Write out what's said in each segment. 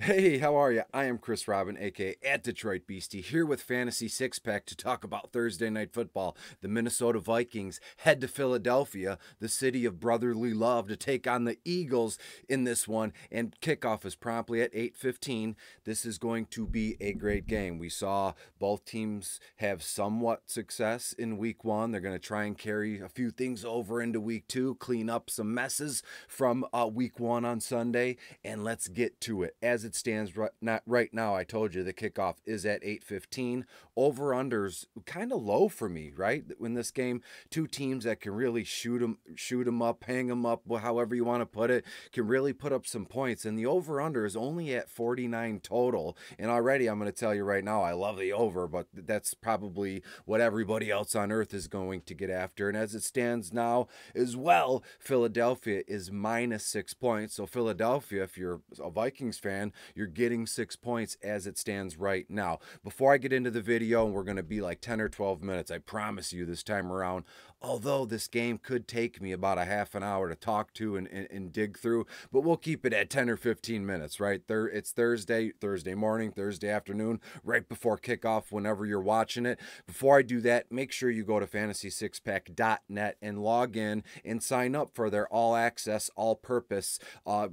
Hey, how are you? I am Chris Robin, aka at Detroit Beastie, here with Fantasy Six Pack to talk about Thursday Night Football. The Minnesota Vikings head to Philadelphia, the city of brotherly love, to take on the Eagles in this one, and kickoff is promptly at 8:15. This is going to be a great game. We saw both teams have somewhat success in Week 1. They're going to try and carry a few things over into Week 2, clean up some messes from Week 1 on Sunday, and let's get to it. As it stands right now, I told you the kickoff is at 8:15. Over-unders kind of low for me, right? In this game, two teams that can really shoot them up, hang them up, however you want to put it, can really put up some points. And the over-under is only at 49 total. And already I'm going to tell you right now, I love the over, but that's probably what everybody else on earth is going to get after. And as it stands now as well, Philadelphia is minus 6 points. So Philadelphia, if you're a Vikings fan, you're getting 6 points as it stands right now. Before I get into the video, and we're going to be like 10 or 12 minutes, I promise you this time around, although this game could take me about a half an hour to talk to and dig through, but we'll keep it at 10 or 15 minutes, right? It's Thursday morning, Thursday afternoon, right before kickoff, whenever you're watching it. Before I do that, make sure you go to fantasy6pack.net and log in and sign up for their all-access, all-purpose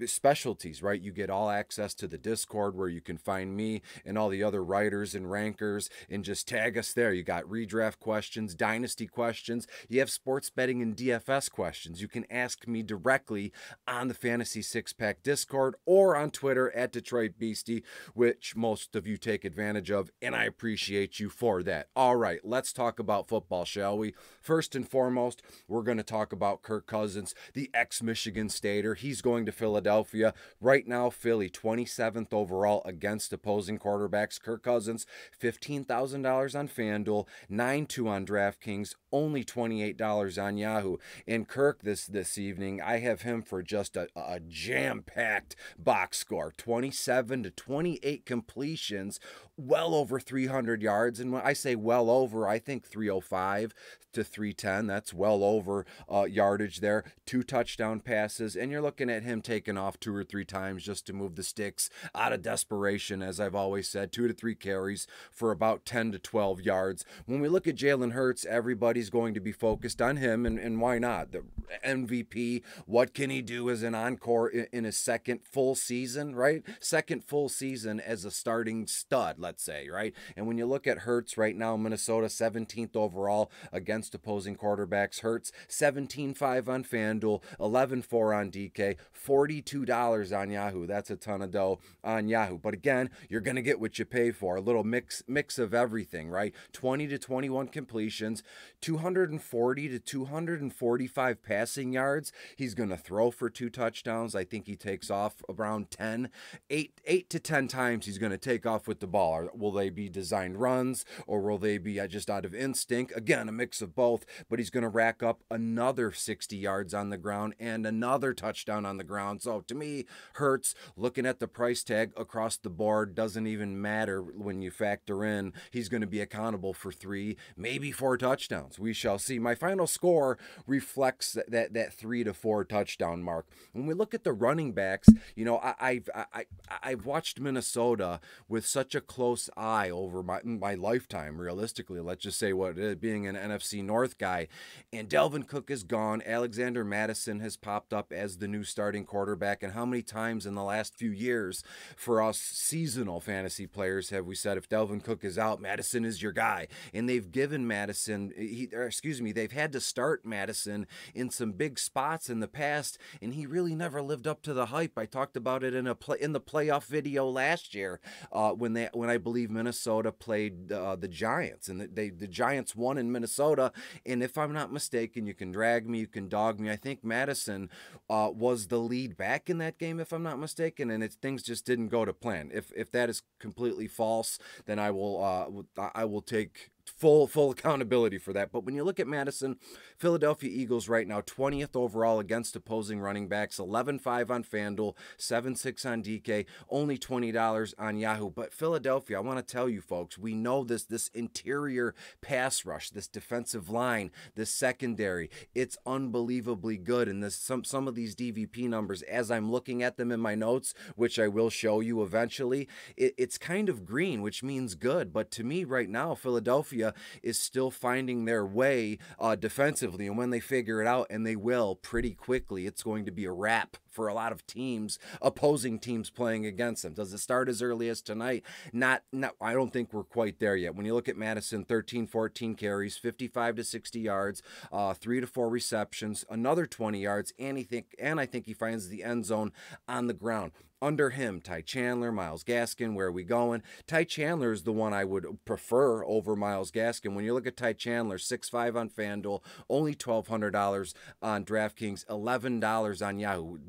specialties, right? You get all access to the Discord where you can find me and all the other writers and rankers and just tag us there. You got redraft questions, dynasty questions. You have sports betting and DFS questions. You can ask me directly on the Fantasy Six Pack Discord or on Twitter at Detroit Beastie, which most of you take advantage of, and I appreciate you for that. All right, let's talk about football, shall we? First and foremost, we're going to talk about Kirk Cousins, the ex-Michigan Stater. He's going to Philadelphia. Right now, Philly 27th overall against opposing quarterbacks. Kirk Cousins, $15,000 on FanDuel, 9-2 on DraftKings, only $28 on Yahoo. And Kirk this evening, I have him for just a jam-packed box score, 27 to 28 completions, well over 300 yards. And when I say well over, I think 305 to 310. That's well over yardage there. 2 touchdown passes, and you're looking at him taking off 2 or 3 times just to move the sticks out of desperation, as I've always said. 2 to 3 carries for about 10 to 12 yards. When we look at Jalen Hurts, everybody's going to be focused on him, and why not? The MVP, what can he do as an encore in his second full season, right? Second full season as a starting stud, let's say, right? And when you look at Hurts right now, Minnesota 17th overall against opposing quarterbacks. Hurts 17.5 on FanDuel, 11.4 on DK, $42 on Yahoo. That's a ton of dough on Yahoo. But again, you're going to get what you pay for. A little mix of everything, right? 20 to 21 completions, 240 to 245 passing yards. He's going to throw for 2 touchdowns. I think he takes off around 10. 8 to 10 times he's going to take off with the ball. Will they be designed runs, or will they be just out of instinct? Again, a mix of both, but he's going to rack up another 60 yards on the ground and another touchdown on the ground. So to me, Hurts, looking at the price tag across the board, doesn't even matter when you factor in he's going to be accountable for 3, maybe 4 touchdowns. We shall see. My final score reflects that 3 to 4 touchdown mark. When we look at the running backs, you know, I've watched Minnesota with such a close eye over my lifetime, realistically. Let's just say what it is, being an NFC North guy. And Dalvin Cook is gone. Alexander Mattison has popped up as the new starting quarterback. And how many times in the last few years for us seasonal fantasy players have we said, if Dalvin Cook is out, Mattison is your guy? And they've given Mattison, they've had to start Mattison in some big spots in the past, and he really never lived up to the hype. I talked about it in the playoff video last year when I believe Minnesota played the Giants, and the Giants won in Minnesota. And if I'm not mistaken, you can drag me, you can dog me, I think Mattison was the lead back in that game, if I'm not mistaken, and things just didn't go to plan. If that is completely false, then I will take full accountability for that. But when you look at Madison, Philadelphia Eagles right now 20th overall against opposing running backs, 11.5 on FanDuel, 7.6 on DK, only $20 on Yahoo. But Philadelphia, I want to tell you folks, we know this interior pass rush, this defensive line, this secondary, it's unbelievably good. And this some of these DVP numbers, as I'm looking at them in my notes, which I will show you eventually, it's kind of green, which means good. But to me right now, Philadelphia is still finding their way defensively, and when they figure it out, and they will pretty quickly, it's going to be a wrap for a lot of teams, opposing teams playing against them. Does it start as early as tonight? Not. I don't think we're quite there yet. When you look at Madison, 13, 14 carries, 55 to 60 yards, 3 to 4 receptions, another 20 yards, and I think he finds the end zone on the ground. Under him, Ty Chandler, Myles Gaskin, where are we going? Ty Chandler is the one I would prefer over Myles Gaskin. When you look at Ty Chandler, 6.5 on FanDuel, only $1,200 on DraftKings, $11 on Yahoo.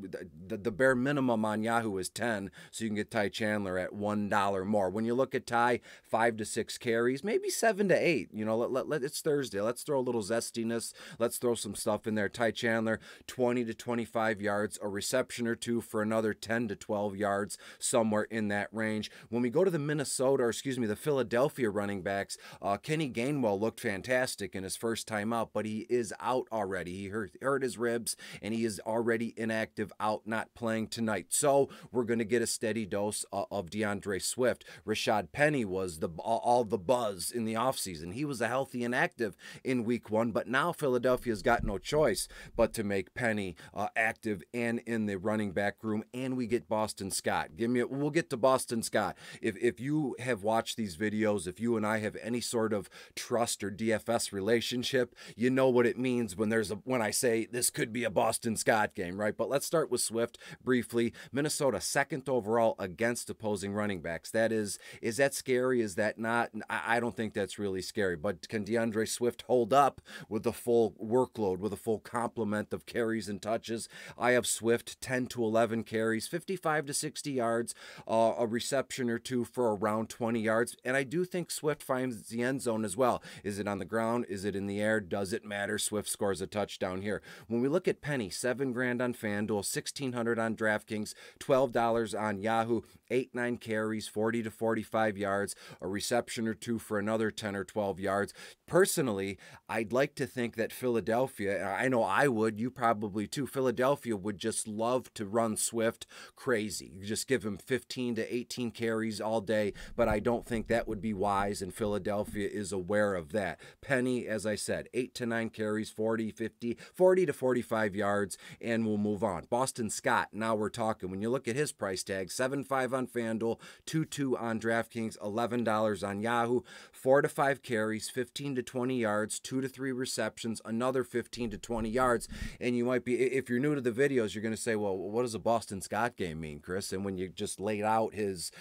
The bare minimum on Yahoo is $10, so you can get Ty Chandler at $1 more. When you look at Ty, 5 to 6 carries, maybe 7 to 8. You know, it's Thursday. Let's throw a little zestiness. Let's throw some stuff in there. Ty Chandler, 20 to 25 yards, a reception or two for another 10 to 12 yards, somewhere in that range. When we go to the Philadelphia running backs, Kenny Gainwell looked fantastic in his first time out, but he is out already. He hurt his ribs, and he is already inactive, out, not playing tonight. So we're going to get a steady dose of DeAndre Swift. Rashad Penny was all the buzz in the offseason. He was a healthy and active in week 1, but now Philadelphia's got no choice but to make Penny active and in the running back room, and we get Boston Scott. We'll get to Boston Scott. If you have watched these videos, if you and I have any sort of trust or DFS relationship, you know what it means when I say this could be a Boston Scott game, right? But let's start with Swift briefly. Minnesota 2nd overall against opposing running backs. Is that scary? Is that not? I don't think that's really scary. But can DeAndre Swift hold up with the full workload, with a full complement of carries and touches? I have Swift 10 to 11 carries, 55 to 60 yards, a reception or two for around 20 yards. And I do think Swift finds the end zone as well. Is it on the ground? Is it in the air? Does it matter? Swift scores a touchdown here. When we look at Penny, $7,000 on FanDuel, $1,600 on DraftKings, $12 on Yahoo, 8-9 carries, 40 to 45 yards, a reception or two for another 10 or 12 yards. Personally, I'd like to think that Philadelphia, I know I would, you probably too, Philadelphia would just love to run Swift crazy. You just give him 15 to 18 carries all day, but I don't think that would be wise, and Philadelphia is aware of that. Penny, as I said, 8 to 9 carries, 40 to 45 yards, and we'll move on. Boston Scott, now we're talking. When you look at his price tag, 7.5 on FanDuel, 2.2 on DraftKings, $11 on Yahoo, 4 to 5 carries, 15 to 20 yards, 2 to 3 receptions, another 15 to 20 yards. And you might be, if you're new to the videos, you're going to say, well, what does a Boston Scott game mean, Chris? And when you just laid out his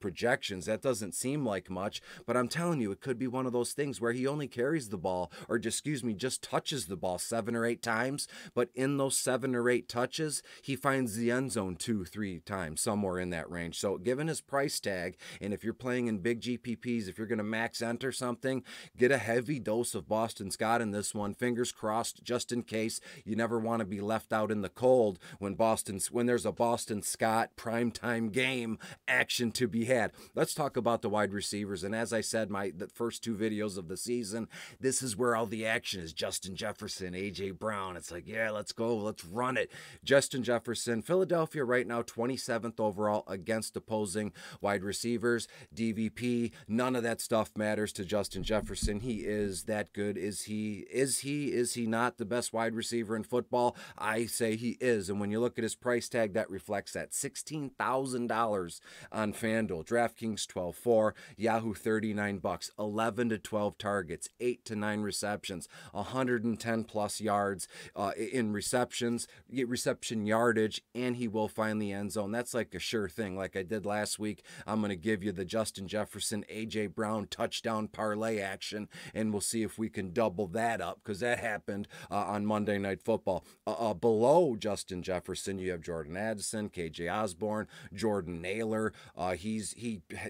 projections, that doesn't seem like much, but I'm telling you, it could be one of those things where he only carries the ball, or just touches the ball 7 or 8 times, but in those 7 or 8 touches, he finds the end zone 2-3 times, somewhere in that range. So given his price tag, and if you're playing in big GPPs, if you're going to max enter something, get a heavy dose of Boston Scott in this one. Fingers crossed, just in case. You never want to be left out in the cold when there's a Boston Scott primetime game action to be had. Let's talk about the wide receivers. And as I said, the first 2 videos of the season, this is where all the action is. Justin Jefferson, A.J. Brown. It's like, yeah, let's go. Let's run it. Justin Jefferson, Philadelphia right now, 27th overall against opposing wide receivers. DVP, none of that stuff matters to Justin Jefferson. He is that good. Is he not the best wide receiver in football? I say he is. And when you look at his price tag, that reflects that. $16,000 on FanDuel. DraftKings 12.4, Yahoo $39, 11 to 12 targets, 8 to 9 receptions, 110 plus yards in reception reception yardage, and he will find the end zone. That's like a sure thing. Like I did last week, I'm going to give you the Justin Jefferson, A.J. Brown touchdown parlay action, and we'll see if we can double that up, because that happened on Monday Night Football. Below Justin Jefferson, you have Jordan Addison, K.J. Osborne, Jordan Naylor. He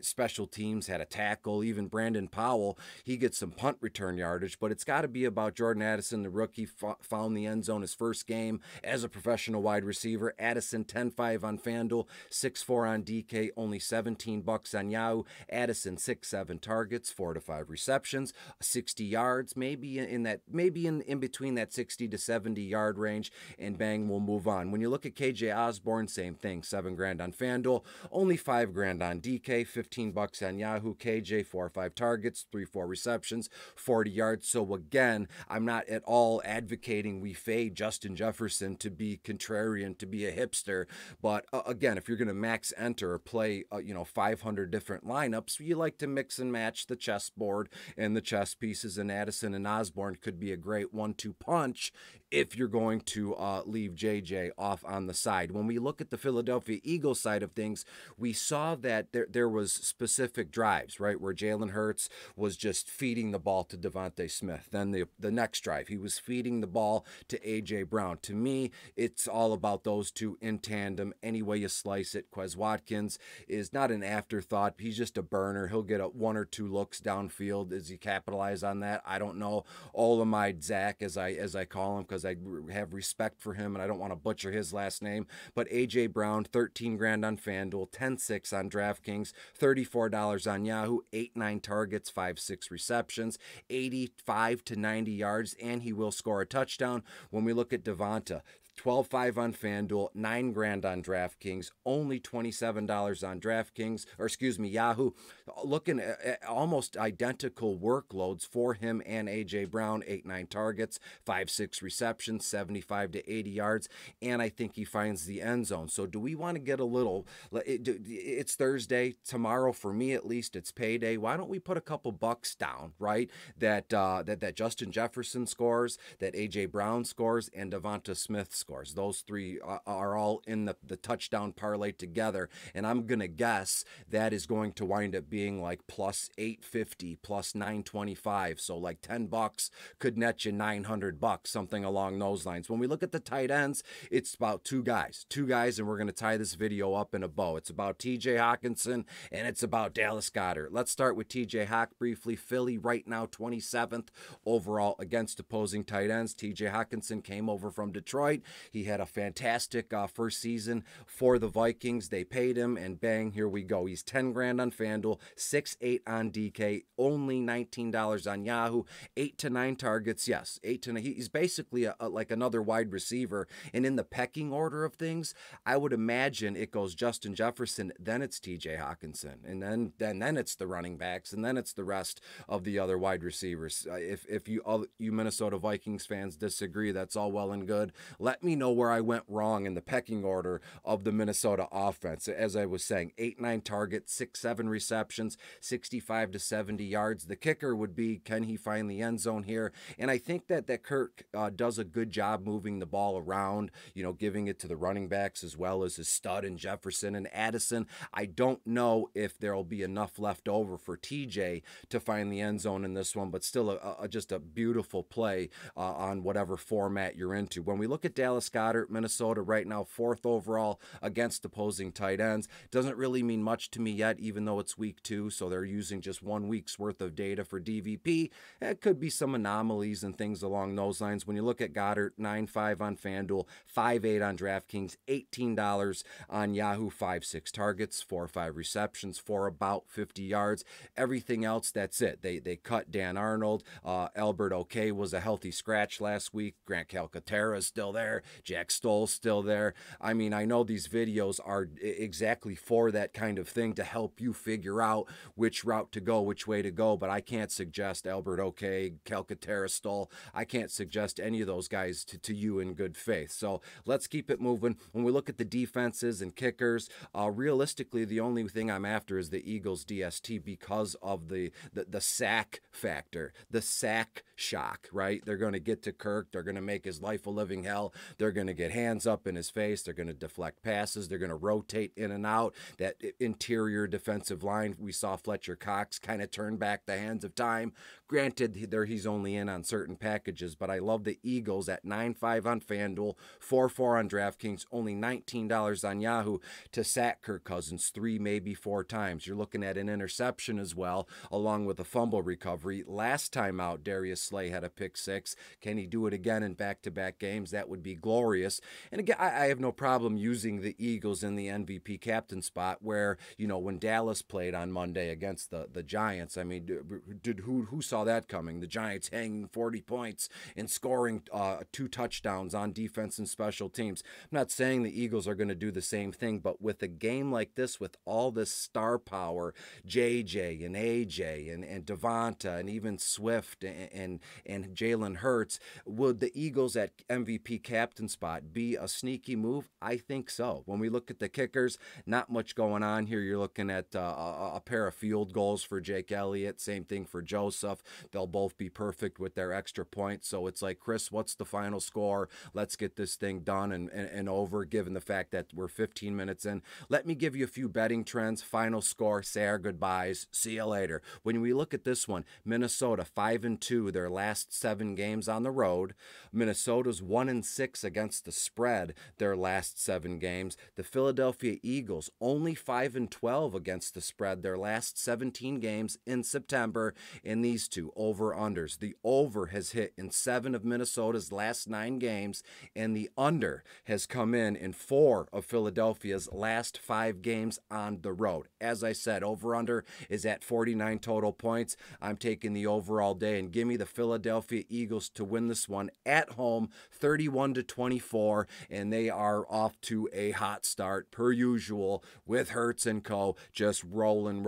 special teams, had a tackle. Even Brandon Powell, he gets some punt return yardage, but it's got to be about Jordan Addison, the rookie, found the end zone his first game as a professional wide receiver. Addison 10-5 on FanDuel, 6-4 on DK, only $17 on Yahoo. Addison 6-7 targets, 4 to 5 receptions, 60 yards, maybe in between that 60 to 70 yard range, and bang, we'll move on. When you look at KJ Osborne, same thing, $7,000 on FanDuel, only $5,000 on DK, $15 on Yahoo. KJ 4 or 5 targets, 3-4 receptions, 40 yards. So again, I'm not at all advocating we fade Justin Jefferson to be contrarian, to be a hipster, but again, if you're going to max enter or play 500 different lineups, you like to mix and match the chessboard and the chess pieces, and Addison and Osborne could be a great 1-2 punch if you're going to leave JJ off on the side. When we look at the Philadelphia Eagles side of things, we saw that there was specific drives, right, where Jalen Hurts was just feeding the ball to Devontae Smith. Then the next drive, he was feeding the ball to A.J. Brown. To me, it's all about those two in tandem. Any way you slice it, Quez Watkins is not an afterthought. He's just a burner. He'll get 1 or 2 looks downfield. Does he capitalize on that? I don't know. Olamide Zach, as I call him, because I have respect for him and I don't want to butcher his last name. But A.J. Brown, $13,000 on FanDuel, $10,600 on DraftKings, $34 on Yahoo, 8-9 targets, 5-6 receptions, 85 to 90 yards, and he will score a touchdown. When we look at Devonta, $12,500 on FanDuel, $9,000 on DraftKings, only $27 on Yahoo. Looking at almost identical workloads for him and A.J. Brown, 8-9 targets, 5-6 receptions, 75 to 80 yards, and I think he finds the end zone. So do we want to get a little, it's Thursday, tomorrow for me at least, it's payday. Why don't we put a couple bucks down, right? That Justin Jefferson scores, that A.J. Brown scores, and Devonta Smith scores. Those three are all in the touchdown parlay together, and I'm going to guess that is going to wind up being like plus 850, plus 925, so like $10 could net you $900, something along those lines. When we look at the tight ends, it's about two guys, and we're going to tie this video up in a bow. It's about TJ Hockenson, and it's about Dallas Goedert. Let's start with TJ Hawk briefly. Philly right now 27th overall against opposing tight ends. TJ Hockenson came over from Detroit. He had a fantastic first season for the Vikings. They paid him, and bang, here we go. He's $10,000 on FanDuel, 6-8 on DK, only $19 on Yahoo, 8 to 9 targets. Yes, 8 to 9. He's basically like another wide receiver. And in the pecking order of things, I would imagine it goes Justin Jefferson, then it's TJ Hockenson, and then it's the running backs, and then it's the rest of the other wide receivers. If you Minnesota Vikings fans disagree, that's all well and good. Let me know where I went wrong in the pecking order of the Minnesota offense. As I was saying, 8-9 targets, 6-7 receptions, 65 to 70 yards. The kicker would be, can he find the end zone here? And I think that Kirk does a good job moving the ball around, giving it to the running backs as well as his stud in Jefferson and Addison. I don't know if there'll be enough left over for TJ to find the end zone in this one, but still just a beautiful play on whatever format you're into. When we look at Dallas Goedert, Minnesota right now 4th overall against opposing tight ends. Doesn't really mean much to me yet, even though it's week 2, so they're using just 1 week's worth of data for DVP. It could be some anomalies and things along those lines. When you look at Goedert, 9-5 on FanDuel, 5-8 on DraftKings, $18 on Yahoo, 5-6 targets, 4 or 5 receptions for about 50 yards. Everything else, that's it. They cut Dan Arnold. Albert OK was a healthy scratch last week. Grant Calcaterra is still there. Jack Stoll's still there. I mean, I know these videos are exactly for that kind of thing, to help you figure out which route to go, which way to go, but I can't suggest Albert OK, Calcaterra, Stoll. I can't suggest any of those guys to you in good faith. So let's keep it moving. When we look at the defenses and kickers, realistically, the only thing I'm after is the Eagles DST because of the sack factor, the sack shock, right? They're going to get to Kirk. They're going to make his life a living hell. They're going to get hands up in his face. They're going to deflect passes. They're going to rotate in and out. That interior defensive line, we saw Fletcher Cox kind of turn back the hands of time. Granted, he's only in on certain packages, but I love the Eagles at 9-5 on FanDuel, 4-4 on DraftKings, only $19 on Yahoo to sack Kirk Cousins 3, maybe 4 times. You're looking at an interception as well, along with a fumble recovery. Last time out, Darius Slay had a pick 6. Can he do it again in back-to-back games? That would be glorious. And again, I have no problem using the Eagles in the MVP captain spot where, when Dallas played on Monday against the Giants, I mean, who saw that coming? The Giants hanging 40 points and scoring 2 touchdowns on defense and special teams. I'm not saying the Eagles are going to do the same thing, but with a game like this, with all this star power, JJ and AJ and Devonta and even Swift and Jalen Hurts, would the Eagles at MVP captain spot be a sneaky move? I think so. When we look at the kickers, not much going on here. You're looking at a pair of field goals for Jake Elliott. Same thing for Joseph. They'll both be perfect with their extra points. So it's like, Chris, what's the final score? Let's get this thing done and over, given the fact that we're 15 minutes in. Let me give you a few betting trends. Final score, say our goodbyes. See you later. When we look at this one, Minnesota 5-2, their last 7 games on the road. Minnesota's 1-6 against the spread, their last 7 games. The Philadelphia Eagles only 5-12 against the spread, their last 17 games in September. In these two over-unders, the over has hit in 7 of Minnesota's last 9 games, and the under has come in 4 of Philadelphia's last 5 games on the road. As I said, over-under is at 49 total points. I'm taking the over all day, and give me the Philadelphia Eagles to win this one at home, 31-24, and they are off to a hot start per usual with Hurts and co. Just rolling,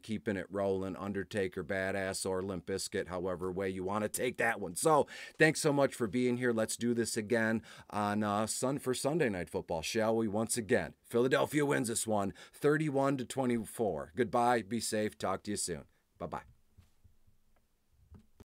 keeping it rolling. Undertaker, Badass, or Limp Bizkit, however way you want to take that one. So thanks so much for being here. Let's do this again on for Sunday Night Football, shall we? Once again, Philadelphia wins this one, 31-24. Goodbye. Be safe. Talk to you soon. Bye-bye.